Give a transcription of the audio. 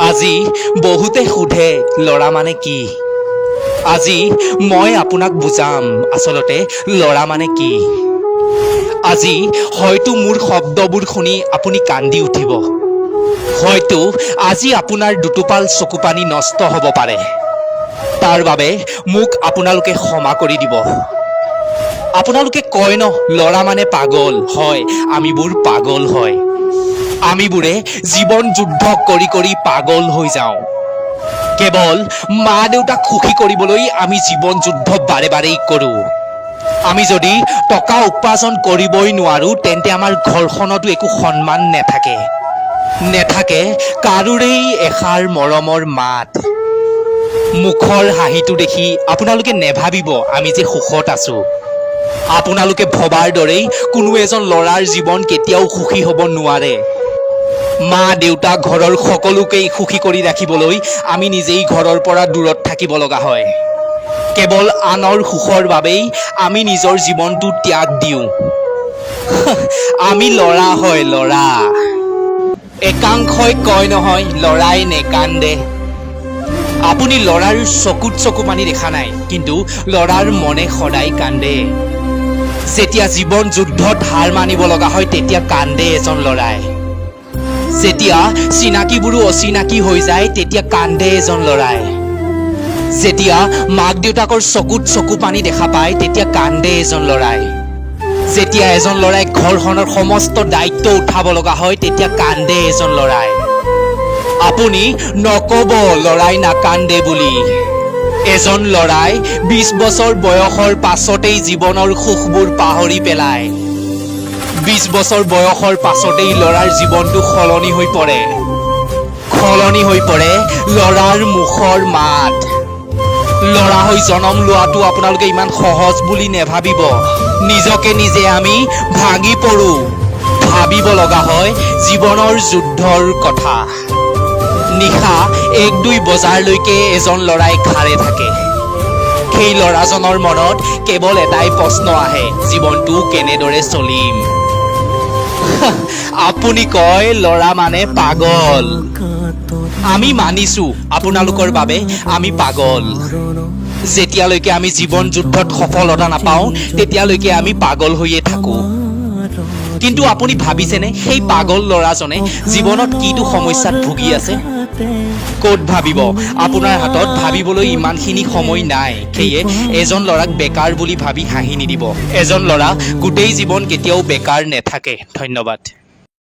আজি বহুতে সোধে ল'ৰা মানে কি। আজি মই আপোনাক বুজাম আচলতে ল'ৰা মানে কি। আজি হয়তো মোৰ শব্দবোৰ শুনি আপুনি কান্দি উঠিব। হয়তো আজি আপোনাৰ দুটোপাল চকুপানী নষ্ট হ'ব পাৰে। তাৰ বাবে মোক আপোনালোকে ক্ষমা কৰি দিব। আপোনালোকে কয় ন ল'ৰা মানে পাগল। হয়, আমিবোৰ পাগল হয়। আমিবোৰে জীৱন যুদ্ধ কৰি কৰি পাগল হৈ যাওঁ। কেৱল মা দেউতাক সুখী কৰিবলৈ আমি জীৱন যুদ্ধ বাৰে বাৰেই কৰোঁ। আমি যদি টকা উপাৰ্জন কৰিবই নোৱাৰো তেন্তে আমাৰ ঘৰখনতো একো সন্মান নেথাকে কাৰোৰেই এষাৰ মৰমৰ মাত। মুখৰ হাঁহিটো দেখি আপোনালোকে নেভাবিব আমি যে সুখত আছো। আপোনালোকে ভবাৰ দৰেই কোনো এজন ল'ৰাৰ জীৱন কেতিয়াও সুখী হ'ব নোৱাৰে। মা দেউতা ঘৰৰ সকলোকেই সুখী কৰি ৰাখিবলৈ আমি নিজেই ঘৰৰ পৰা দূৰত থাকিব লগা হয়। কেৱল আনৰ সুখৰ বাবেই আমি নিজৰ জীৱনটো ত্যাগ দিওঁ। আমি ল'ৰা হয়, ল'ৰা। একাংশই কয় নহয় ল'ৰাই নেকান্দে। আপুনি ল'ৰাৰ চকুত চকু পানী দেখা নাই, কিন্তু ল'ৰাৰ মনে সদায় কান্দে। যেতিয়া জীৱন যুদ্ধত হাৰ মানিব লগা হয় তেতিয়া কান্দে এজন ল'ৰাই। যেতিয়া চিনাকিবোৰো অচিনাকি হৈ যায় তেতিয়া কান্দে এজন ল'ৰাই। যেতিয়া মাক দেউতাকৰ চকুত চকু পানী দেখা পায় তেতিয়া কান্দে এজন ল'ৰাই। যেতিয়া এজন ল'ৰাই ঘৰখনৰ সমস্ত দায়িত্ব উঠাব লগা হয় তেতিয়া কান্দে এজন ল'ৰাই। আপুনি নকব ল'ৰাই নাকান্দে বুলি। এজন ল'ৰাই 20 বছৰ বয়সৰ পাছতেই জীৱনৰ সুখবোৰ পাহৰি পেলায়। 20 বছৰ বয়সৰ পাছতেই ল'ৰাৰ জীৱনটো সলনি হৈ পৰে ল'ৰাৰ মুখৰ মাত। ল'ৰা হৈ জনম লোৱাটো আপোনালোকে ইমান সহজ বুলি নেভাবিব। নিজকে নিজে আমি ভাঙি পৰো। ভাবিব লগা হয় জীৱনৰ যুদ্ধৰ কথা। নিশা 1-2 বজালৈকে এজন ল'ৰাই খাৰে থাকে। সেই ল'ৰাজনৰ মনত কেৱল এটাই প্ৰশ্ন আহে, জীৱনটো কেনেদৰে চলিম। আপুনি কয় ল'ৰা মানে পাগল। আমি মানিছো আপোনালোকৰ বাবে আমি পাগল। যেতিয়ালৈকে আমি জীৱন যুদ্ধত সফলতা নাপাওঁ তেতিয়ালৈকে আমি পাগল হৈয়ে থাকো। কিন্তু আপুনি ভাবিছেনে সেই পাগল ল'ৰাজনে জীৱনত কিটো সমস্যাত ভুগি আছে? ক'ত ভাবিব? আপোনাৰ হাতত ভাবিবলৈ ইমানখিনি সময় নাই। সেয়ে এজন ল'ৰাক বেকাৰ বুলি ভাবি হাঁহি নিদিব। এজন ল'ৰা গোটেই জীৱন কেতিয়াও বেকাৰ নেথাকে। ধন্যবাদ।